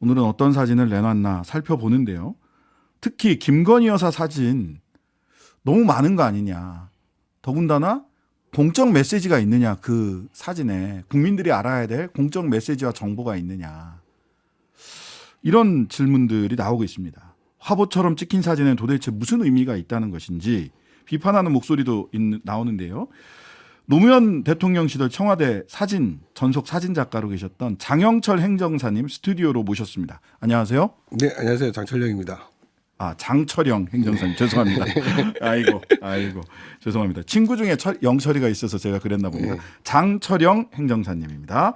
오늘은 어떤 사진을 내놨나 살펴보는데요. 특히 김건희 여사 사진 너무 많은 거 아니냐. 더군다나 공적 메시지가 있느냐. 그 사진에 국민들이 알아야 될 공적 메시지와 정보가 있느냐. 이런 질문들이 나오고 있습니다. 화보처럼 찍힌 사진에 도대체 무슨 의미가 있다는 것인지 비판하는 목소리도 나오는데요. 노무현 대통령 시절 청와대 사진 전속 사진 작가로 계셨던 장영철 행정사님 스튜디오로 모셨습니다. 안녕하세요. 네, 안녕하세요. 장철영입니다. 아, 장철영 행정사님 죄송합니다. 아이고 죄송합니다. 친구 중에 영철이가 있어서 제가 그랬나 보네요. 장철영 행정사님입니다.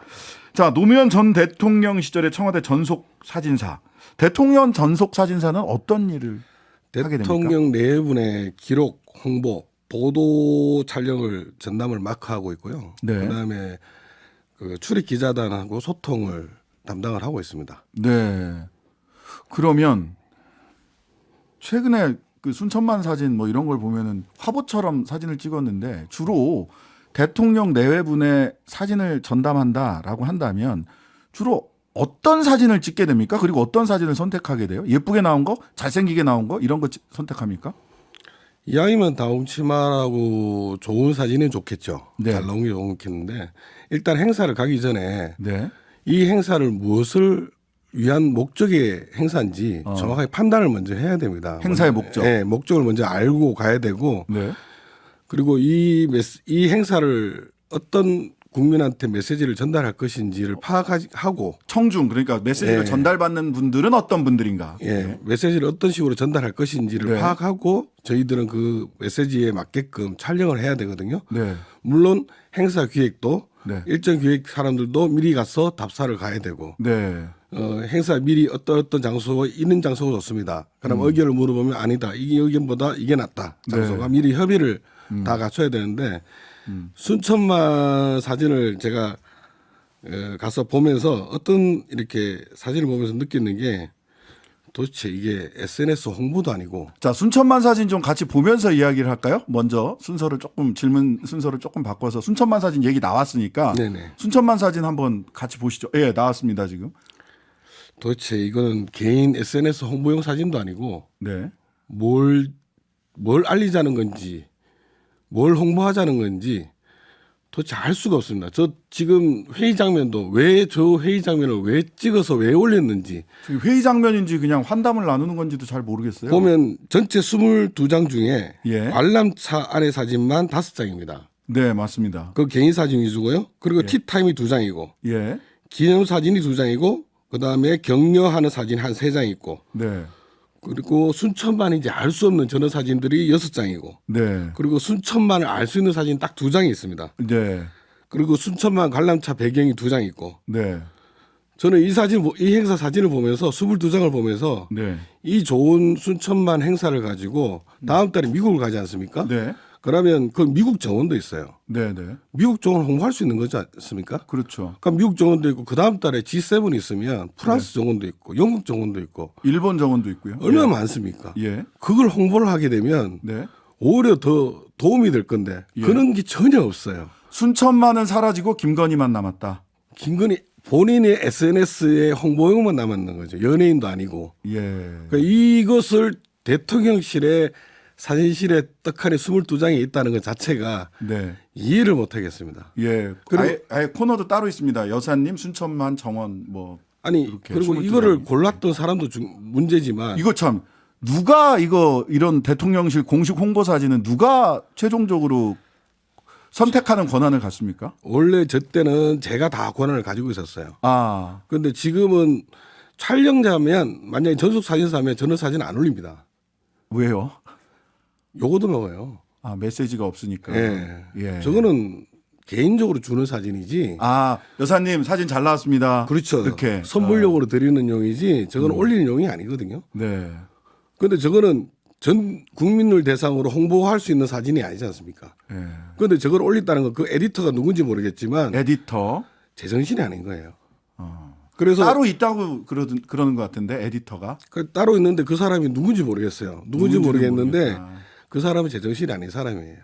자, 노무현 전 대통령 시절의 청와대 전속 사진사. 대통령 전속 사진사는 어떤 일을 하게 됩니까? 대통령 내분의 기록, 홍보, 보도 촬영을 전담을 마크하고 있고요. 네. 그다음에 그 출입 기자단하고 소통을 담당을 하고 있습니다. 네. 그러면 최근에 그 순천만 사진 뭐 이런 걸 보면은 화보처럼 사진을 찍었는데 주로 대통령 내외분의 사진을 전담한다라고 한다면 주로 어떤 사진을 찍게 됩니까? 그리고 어떤 사진을 선택하게 돼요? 예쁘게 나온 거, 잘생기게 나온 거 이런 거 선택합니까? 이왕이면 다움치마라고 좋은 사진이 좋겠죠. 네. 잘 나온 게 좋겠는데 일단 행사를 가기 전에 네. 이 행사를 무엇을 위한 목적의 행사인지 정확하게 판단을 먼저 해야 됩니다. 행사의 목적. 네, 목적을 먼저 알고 가야 되고 네. 그리고 이 행사를 어떤 국민한테 메시지를 전달할 것인지를 파악하고 청중 그러니까 메시지를 네. 전달받는 분들은 어떤 분들인가? 예, 메시지를 어떤 식으로 전달할 것인지를 네. 파악하고 저희들은 그 메시지에 맞게끔 촬영을 해야 되거든요. 네. 물론 행사 기획도 네. 일정 기획 사람들도 미리 가서 답사를 가야 되고 네. 행사 미리 어떤 장소 있는 장소가 좋습니다. 그럼 의견을 물어보면 아니다. 이 의견보다 이게 낫다. 장소가 미리 협의를 다 갖춰야 되는데 순천만 사진을 제가 가서 보면서 어떤 이렇게 사진을 보면서 느끼는 게 도대체 이게 SNS 홍보도 아니고 자, 순천만 사진 좀 같이 보면서 이야기를 할까요? 먼저 질문 순서를 조금 바꿔서 순천만 사진 얘기 나왔으니까 네네. 순천만 사진 한번 같이 보시죠. 예, 나왔습니다, 지금. 도대체 이거는 개인 SNS 홍보용 사진도 아니고 네. 뭘 알리자는 건지 뭘 홍보하자는 건지 도대체 알 수가 없습니다. 저 지금 회의 장면도 왜 저 회의 장면을 왜 찍어서 왜 올렸는지 지금 회의 장면인지 그냥 환담을 나누는 건지도 잘 모르겠어요. 보면 전체 22장 중에 예. 관람차 안의 사진만 5장입니다. 네, 맞습니다. 그 개인 사진 위주고요. 그리고 티타임이 2장이고 예. 기념 사진이 2장이고 그다음에 격려하는 사진 한 3장 있고 네. 그리고 순천만인지 알 수 없는 전원 사진들이 6장이고 네. 그리고 순천만을 알 수 있는 사진 딱 2장이 있습니다. 네. 그리고 순천만 관람차 배경이 2장 있고 네. 저는 이 행사 사진을 보면서 22장을 보면서 네. 이 좋은 순천만 행사를 가지고 다음 달에 미국을 가지 않습니까? 네. 그러면 그 미국 정원도 있어요. 네, 네. 미국 정원 홍보할 수 있는 거지 않습니까? 그렇죠. 그러니까 미국 정원도 있고 그 다음 달에 G7 있으면 프랑스 정원도 있고 영국 정원도 있고 일본 정원도 있고요. 얼마나 많습니까? 예. 그걸 홍보를 하게 되면 네. 오히려 더 도움이 될 건데 그런 게 전혀 없어요. 순천만은 사라지고 김건희만 남았다. 김건희 본인의 SNS에 홍보용만 남았는 거죠. 연예인도 아니고. 예. 그러니까 이것을 대통령실에 사진실에 떡하니 22장이 있다는 것 자체가 네. 이해를 못 하겠습니다. 예. 아예 코너도 따로 있습니다. 여사님, 순천만, 정원 뭐 아니 이렇게 그리고 22 이거를 장이. 골랐던 사람도 문제지만 이거 참 누가 이런 대통령실 공식 홍보 사진은 누가 최종적으로 선택하는 권한을 갖습니까? 원래 저 때는 제가 다 권한을 가지고 있었어요. 아, 그런데 지금은 촬영자면 만약에 전속 사진사면 저는 사진 안 올립니다. 왜요? 요거도 먹어요. 아, 메시지가 없으니까. 예. 예. 저거는 개인적으로 주는 사진이지. 아, 여사님 사진 잘 나왔습니다. 그렇죠. 이렇게 선물용으로 드리는 용이지 저거는 올리는 용이 아니거든요. 네. 그런데 저거는 전 국민을 대상으로 홍보할 수 있는 사진이 아니지 않습니까? 예. 그런데 저걸 올렸다는 건 그 에디터가 누군지 모르겠지만 에디터 제정신이 아닌 거예요. 그래서 따로 있다고 그러는 것 같은데 에디터가 따로 있는데 그 사람이 누군지 모르겠어요. 누군지 누군지는 모르겠는데 모르겠다. 그 사람은 제정신이 아닌 사람이에요.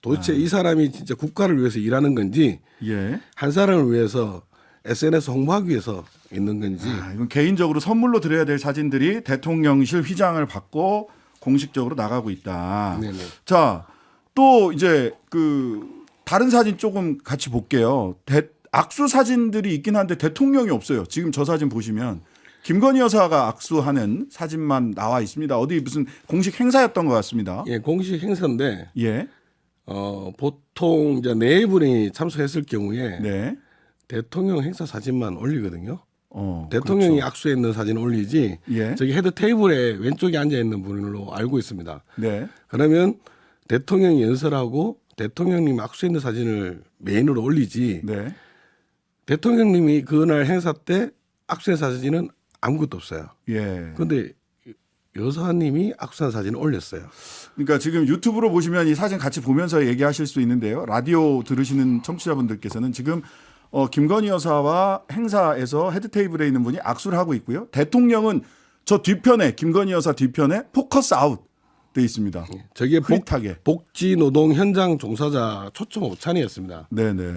도대체 이 사람이 진짜 국가를 위해서 일하는 건지 예. 한 사람을 위해서 SNS 홍보하기 위해서 있는 건지. 이건 개인적으로 선물로 드려야 될 사진들이 대통령실 휘장을 받고 공식적으로 나가고 있다. 네네. 자, 또 이제 그 다른 사진 조금 같이 볼게요. 악수 사진들이 있긴 한데 대통령이 없어요. 지금 저 사진 보시면 김건희 여사가 악수하는 사진만 나와 있습니다. 어디 무슨 공식 행사였던 것 같습니다. 예, 공식 행사인데 예. 보통 이제 네 분이 참석했을 경우에 네. 대통령 행사 사진만 올리거든요. 대통령이 그렇죠. 악수해 있는 사진 올리지. 예. 저기 헤드 테이블에 왼쪽에 앉아 있는 분으로 알고 있습니다. 네. 그러면 대통령이 연설하고 대통령님 악수해 있는 사진을 메인으로 올리지. 네. 대통령님이 그날 행사 때 악수한 사진은 아무것도 없어요. 예. 그런데 여사님이 악수한 사진을 올렸어요. 그러니까 지금 유튜브로 보시면 이 사진 같이 보면서 얘기하실 수 있는데요. 라디오 들으시는 청취자분들께서는 지금 김건희 여사와 행사에서 헤드 테이블에 있는 분이 악수를 하고 있고요. 대통령은 저 뒤편에 김건희 여사 뒤편에 포커스 아웃 돼 있습니다. 저게 흐릿하게. 복지 노동 현장 종사자 초청 오찬이었습니다. 네네.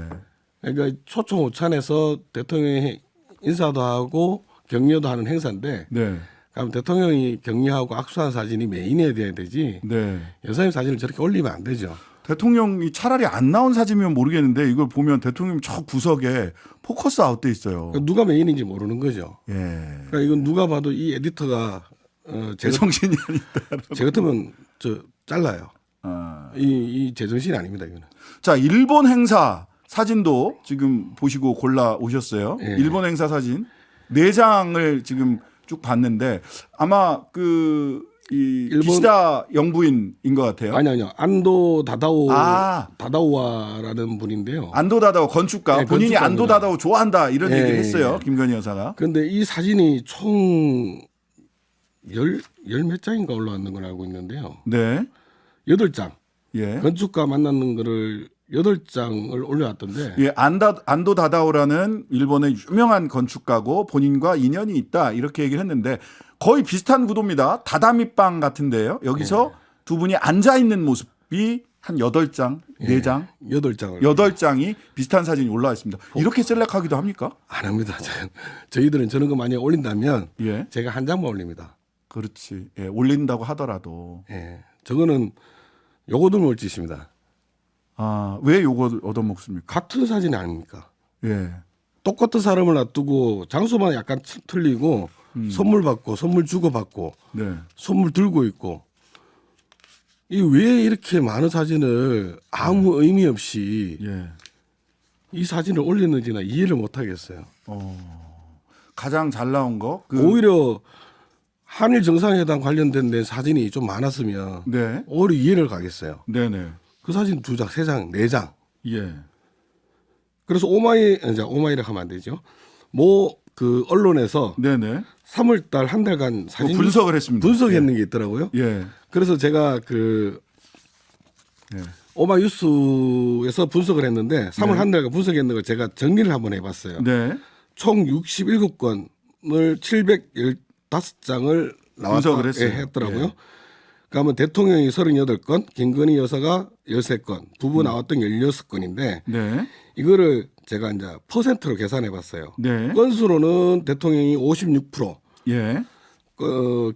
그러니까 초청 오찬에서 대통령이 인사도 하고 격려도 하는 행사인데, 네. 그럼 대통령이 격려하고 악수한 사진이 메인에 돼야 되지. 네. 여사님 사진을 저렇게 올리면 안 되죠. 대통령이 차라리 안 나온 사진이면 모르겠는데 이걸 보면 대통령이 저 구석에 포커스 아웃 돼 있어요. 그러니까 누가 메인인지 모르는 거죠. 예. 그러니까 이건 누가 봐도 이 에디터가 제정신이 아니다. 제 같으면 저 잘라요. 아. 이 제정신이 아닙니다, 이거는. 자, 일본 행사 사진도 지금 보시고 골라 오셨어요. 예. 일본 행사 사진 4장을 지금 쭉 봤는데 아마 이 일본- 기시다 영부인인 것 같아요. 아니요. 안도 아. 다다오와라는 분인데요. 안도 다다오 건축가 네, 본인이 건축가입니다. 안도 다다오 좋아한다 이런 예, 얘기를 했어요. 예. 김건희 여사가. 그런데 이 사진이 총 열 몇 장인가 올라왔는 걸 알고 있는데요. 네. 8장. 예. 건축가 만나는 거를 8장을 올려왔던데. 예, 안도 다다오라는 일본의 유명한 건축가고 본인과 인연이 있다 이렇게 얘기를 했는데 거의 비슷한 구도입니다. 다다미빵 같은데요. 여기서 두 분이 앉아 있는 모습이 한 8장, 4장, 8장을. 8장이 비슷한 사진이 올라와 있습니다. 이렇게 셀렉하기도 합니까? 안 합니다. 저희들은 저런 거 많이 올린다면 예. 제가 한 장만 올립니다. 그렇지. 예, 올린다고 하더라도. 예. 저거는 요거들 몰짓입니다. 아, 왜 요거 얻어먹습니까? 같은 사진이 아닙니까? 예. 똑같은 사람을 놔두고 장소만 약간 틀리고 선물 받고 선물 주고 받고 네. 선물 들고 있고 이 왜 이렇게 많은 사진을 아무 의미 없이 예. 이 사진을 올렸는지나 이해를 못 하겠어요. 가장 잘 나온 거. 오히려 한일 정상회담 관련된 데 사진이 좀 많았으면 네. 오히려 이해를 가겠어요. 네네. 그 사진 2장, 3장, 4장. 예. 그래서 오마이를 하면 안 되죠. 그 언론에서 네네. 3월달 한 달간 사진 분석을 했습니다. 분석했는 게 있더라고요. 예. 그래서 제가 예. 오마이뉴스에서 분석을 했는데 3월 네. 한 달간 분석했는 걸 제가 정리를 한번 해봤어요. 네. 총 67건을 715장을 분석을 했어요. 했더라고요. 예. 그러면 대통령이 38건, 김건희 여사가 13건, 부부 나왔던 16건인데 네. 이거를 제가 이제 퍼센트로 계산해 봤어요. 네. 건수로는 대통령이 56%, 예.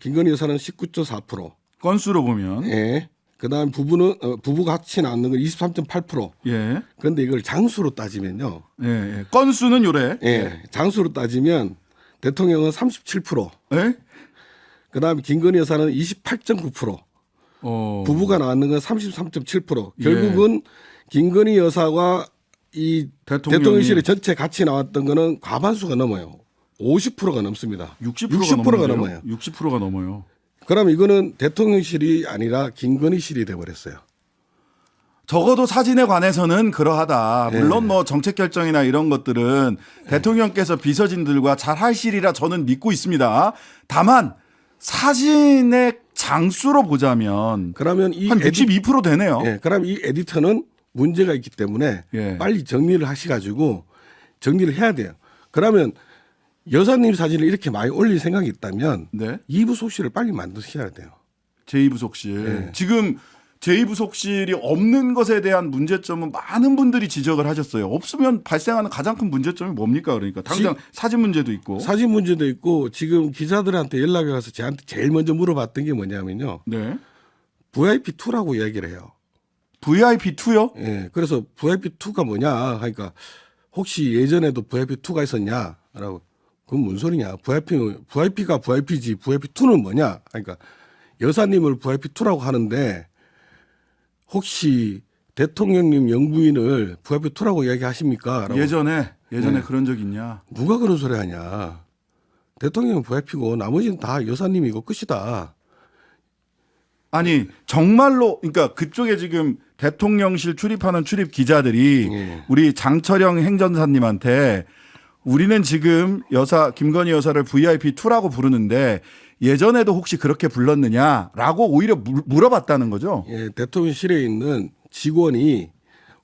김건희 여사는 19.4%. 건수로 보면 예. 그다음 부부가 같이 나왔는 건 23.8%. 예. 그런데 이걸 장수로 따지면요. 예. 예. 건수는 요래. 예. 장수로 따지면 대통령은 37%. 예? 그다음에 김건희 여사는 28.9%. 부부가 나왔는 건 33.7%. 예. 결국은 김건희 여사와 이 대통령실에 대통령이 전체 같이 나왔던 거는 과반수가 넘어요. 50%가 넘습니다. 60%가 넘어요. 60%가 넘어요. 그럼 이거는 대통령실이 아니라 김건희실이 돼버렸어요. 적어도 사진에 관해서는 그러하다. 물론 뭐 정책 결정이나 이런 것들은 대통령께서 비서진들과 잘 하시리라 저는 믿고 있습니다. 다만 사진의 장수로 보자면 그러면 이 한 62% 되네요. 예, 그럼 이 에디터는 문제가 있기 때문에 예. 빨리 정리를 하셔가지고 정리를 해야 돼요. 그러면 여사님 사진을 이렇게 많이 올릴 생각이 있다면 네. 2부속실을 빨리 만드셔야 돼요. 제2부속실. 네. 지금 제2부속실이 없는 것에 대한 문제점은 많은 분들이 지적을 하셨어요. 없으면 발생하는 가장 큰 문제점이 뭡니까? 그러니까 당장 사진 문제도 있고. 사진 문제도 있고 지금 기자들한테 연락이 와서 저한테 제일 먼저 물어봤던 게 뭐냐면요. 네. VIP2라고 얘기를 해요. VIP2요? 예. 그래서 VIP2가 뭐냐 하니까 혹시 예전에도 VIP2가 있었냐라고. 그건 뭔 소리냐. VIP가 VIP지 VIP2는 뭐냐. 그러니까 여사님을 VIP2라고 하는데 혹시 대통령님 영부인을 VIP2라고 이야기하십니까? 라고. 예전에 네. 그런 적 있냐? 누가 그런 소리 하냐. 대통령은 VIP고 나머지는 다 여사님이고 끝이다. 아니 정말로 그러니까 그쪽에 지금 대통령실 출입하는 출입 기자들이 우리 장철영 행정사님한테 우리는 지금 김건희 여사를 VIP2라고 부르는데 예전에도 혹시 그렇게 불렀느냐라고 오히려 물어봤다는 거죠. 예, 대통령실에 있는 직원이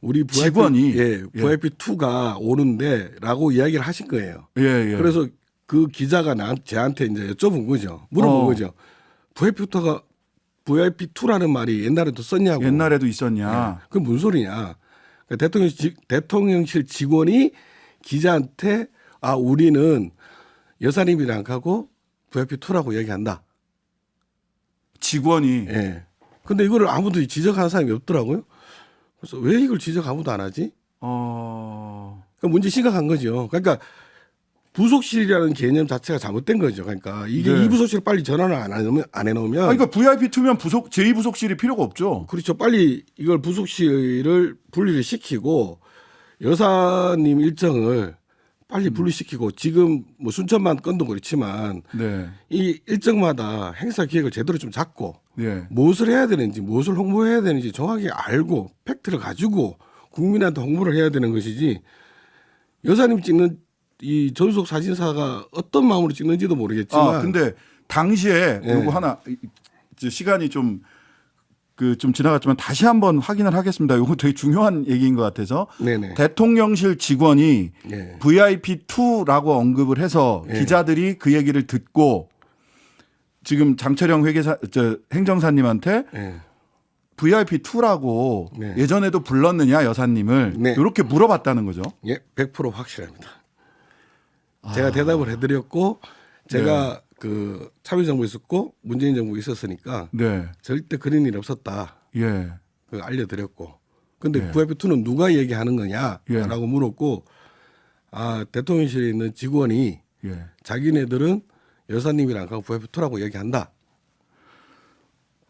우리 VIP2가 오는데라고 이야기를 하신 거예요. 예, 예. 그래서 그 기자가 저한테 이제 여쭤본 거죠. 물어본 거죠. VIP2라는 말이 옛날에도 썼냐고. 옛날에도 있었냐. 그건 무슨 소리냐. 그러니까 대통령실 직원이 기자한테 우리는 여사님이랑 하고 VIP2라고 얘기한다. 직원이. 예. 근데 이거를 아무도 지적하는 사람이 없더라고요. 그래서 왜 이걸 지적 아무도 안 하지? 그러니까 문제 심각한 거죠. 그러니까 부속실이라는 개념 자체가 잘못된 거죠. 그러니까 이게 네. 이 부속실 빨리 전환을 안 해놓으면. 그러니까 VIP2면 제2부속실이 필요가 없죠. 그렇죠. 빨리 이걸 부속실을 분리를 시키고 여사님 일정을 빨리 분리시키고 지금 뭐 순천만 건도 그렇지만 네. 이 일정마다 행사 기획을 제대로 좀 잡고 네. 무엇을 해야 되는지 무엇을 홍보해야 되는지 정확히 알고 팩트를 가지고 국민한테 홍보를 해야 되는 것이지 여사님 찍는 이 전속 사진사가 어떤 마음으로 찍는지도 모르겠지만 근데 당시에 네. 요거 하나 시간이 좀 지나갔지만 다시 한번 확인을 하겠습니다. 이거 되게 중요한 얘기인 것 같아서 네네. 대통령실 직원이 네. VIP2라고 언급을 해서 네. 기자들이 그 얘기를 듣고 지금 장철영 행정사님한테 네. VIP2라고 네. 예전에도 불렀느냐 여사님을 네. 이렇게 물어봤다는 거죠. 예, 100% 확실합니다. 제가 대답을 해드렸고 제가 그 참여정부 있었고 문재인 정부 있었으니까 네. 절대 그런 일 없었다. 예. 그거 알려드렸고. 근데 네. VIP2는 누가 얘기하는 거냐라고 예. 물었고 대통령실에 있는 직원이 예. 자기네들은 여사님이랑 가고 VIP2라고 얘기한다.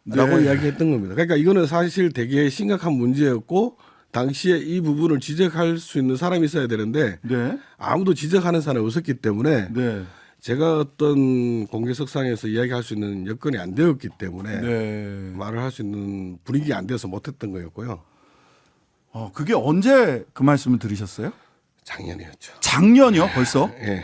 라고 이야기했던 겁니다. 그러니까 이거는 사실 되게 심각한 문제였고 당시에 이 부분을 지적할 수 있는 사람이 있어야 되는데 네. 아무도 지적하는 사람이 없었기 때문에 네. 제가 어떤 공개석상에서 이야기할 수 있는 여건이 안 되었기 때문에 네. 말을 할 수 있는 분위기 안 돼서 못했던 거였고요. 그게 언제 그 말씀을 들으셨어요? 작년이었죠. 작년이요? 벌써? 예.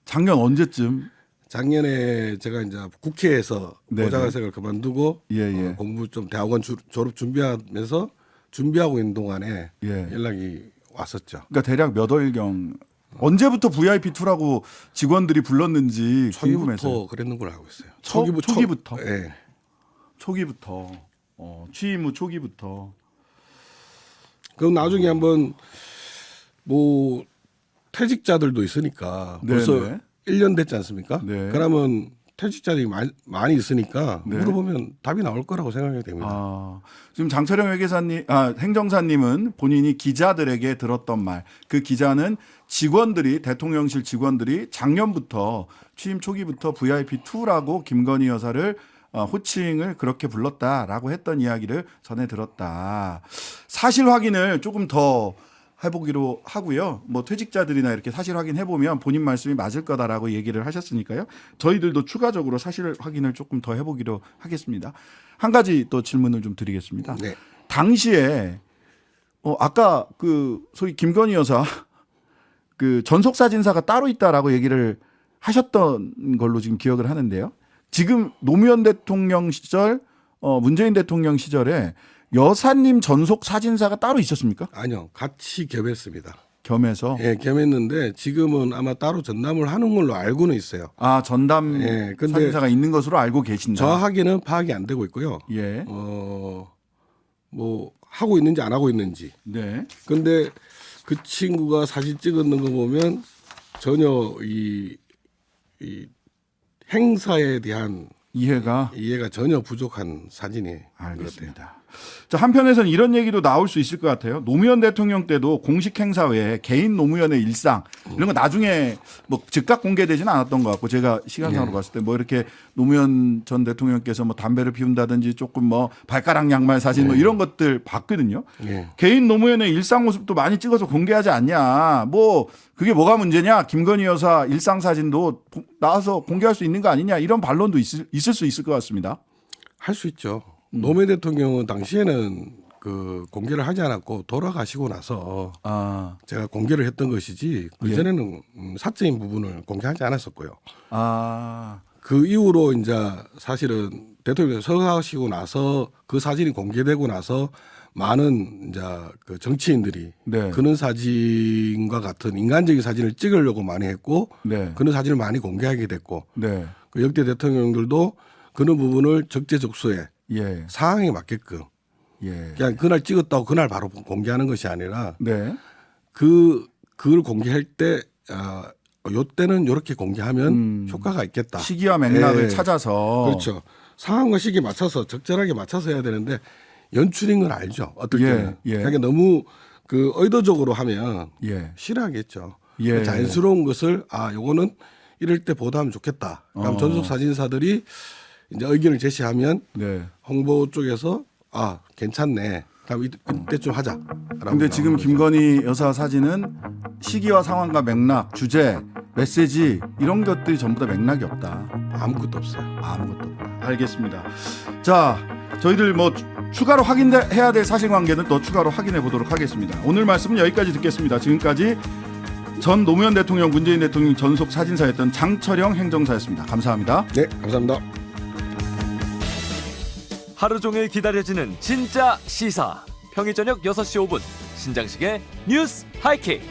작년 언제쯤? 작년에 제가 이제 국회에서 네네. 보좌관생을 그만두고 예, 예. 공부 좀 대학원 졸업 준비하면서 준비하고 있는 동안에 예. 연락이 왔었죠. 그러니까 대략 몇 월경 언제부터 VIP2라고 직원들이 불렀는지 궁금해서. 초기부터 그랬는 걸 알고 있어요. 초기부터. 예. 초기부터. 취임 후 초기부터. 그럼 나중에 한번 뭐 퇴직자들도 있으니까 벌써 네네. 1년 됐지 않습니까? 네. 그러면 퇴직자들이 많이 있으니까 네. 물어보면 답이 나올 거라고 생각이 됩니다. 지금 장철영 행정사님은 본인이 기자들에게 들었던 말, 그 기자는 대통령실 직원들이 작년부터 취임 초기부터 VIP2라고 김건희 여사를 호칭을 그렇게 불렀다라고 했던 이야기를 전해 들었다. 사실 확인을 조금 더 해보기로 하고요. 뭐 퇴직자들이나 이렇게 사실 확인해보면 본인 말씀이 맞을 거다라고 얘기를 하셨으니까요. 저희들도 추가적으로 사실 확인을 조금 더 해보기로 하겠습니다. 한 가지 또 질문을 좀 드리겠습니다. 네. 당시에 아까 소위 김건희 여사 그 전속 사진사가 따로 있다라고 얘기를 하셨던 걸로 지금 기억을 하는데요. 지금 노무현 대통령 시절, 문재인 대통령 시절에 여사님 전속 사진사가 따로 있었습니까? 아니요, 같이 겸했습니다. 겸해서. 예, 겸했는데 지금은 아마 따로 전담을 하는 걸로 알고는 있어요. 전담 예, 근데 사진사가 있는 것으로 알고 계신다. 정확하게는 파악이 안 되고 있고요. 예. 뭐 하고 있는지 안 하고 있는지. 네. 근데 그 친구가 사진 찍었는 거 보면 전혀 이 행사에 대한 이해가 전혀 부족한 사진이 알겠습니다. 자, 한편에서는 이런 얘기도 나올 수 있을 것 같아요. 노무현 대통령 때도 공식 행사 외에 개인 노무현의 일상 이런 거 나중에 뭐 즉각 공개되지는 않았던 것 같고 제가 시간상으로 봤을 때 뭐 이렇게 노무현 전 대통령께서 뭐 담배를 피운다든지 조금 뭐 발가락 양말 사진 뭐 이런 것들 봤거든요. 예. 개인 노무현의 일상 모습도 많이 찍어서 공개하지 않냐. 뭐 그게 뭐가 문제냐. 김건희 여사 일상 사진도 나와서 공개할 수 있는 거 아니냐. 이런 반론도 있을 수 있을 것 같습니다. 할 수 있죠. 노무현 대통령은 당시에는 그 공개를 하지 않았고 돌아가시고 나서 아, 제가 공개를 했던 것이지 그 전에는 사적인 부분을 공개하지 않았었고요. 아, 그 이후로 이제 사실은 대통령이 서가시고 나서 그 사진이 공개되고 나서 많은 이제 그 정치인들이 네. 그런 사진과 같은 인간적인 사진을 찍으려고 많이 했고 네. 그런 사진을 많이 공개하게 됐고 네. 그 역대 대통령들도 그런 부분을 적재적소에 예. 상황에 맞게끔 예. 그냥 그날 찍었다고 그날 바로 공개하는 것이 아니라 네. 그걸 공개할 때 요때는 이렇게 공개하면 효과가 있겠다. 시기와 맥락을 예. 찾아서 그렇죠. 상황과 시기에 맞춰서 적절하게 맞춰서 해야 되는데 연출인 건 알죠. 어떨 예, 때는. 예. 그러니까 너무 그 의도적으로 하면 예. 싫어하겠죠. 예. 자연스러운 것을 요거는 이럴 때 보도하면 좋겠다. 그럼 전속 사진사들이 이제 의견을 제시하면 네. 홍보 쪽에서 괜찮네. 그럼 이때쯤 하자. 근데 지금 김건희 여사 사진은 시기와 상황과 맥락, 주제, 메시지 이런 것들이 전부 다 맥락이 없다. 아무것도 없어요. 아무것도 없다. 알겠습니다. 자, 저희들 뭐 추가로 확인해야 될 사실관계는 또 추가로 확인해 보도록 하겠습니다. 오늘 말씀은 여기까지 듣겠습니다. 지금까지 전 노무현 대통령, 문재인 대통령 전속 사진사였던 장철영 행정사였습니다. 감사합니다. 네, 감사합니다. 하루 종일 기다려지는 진짜 시사. 평일 저녁 6시 5분 신장식의 뉴스 하이킥.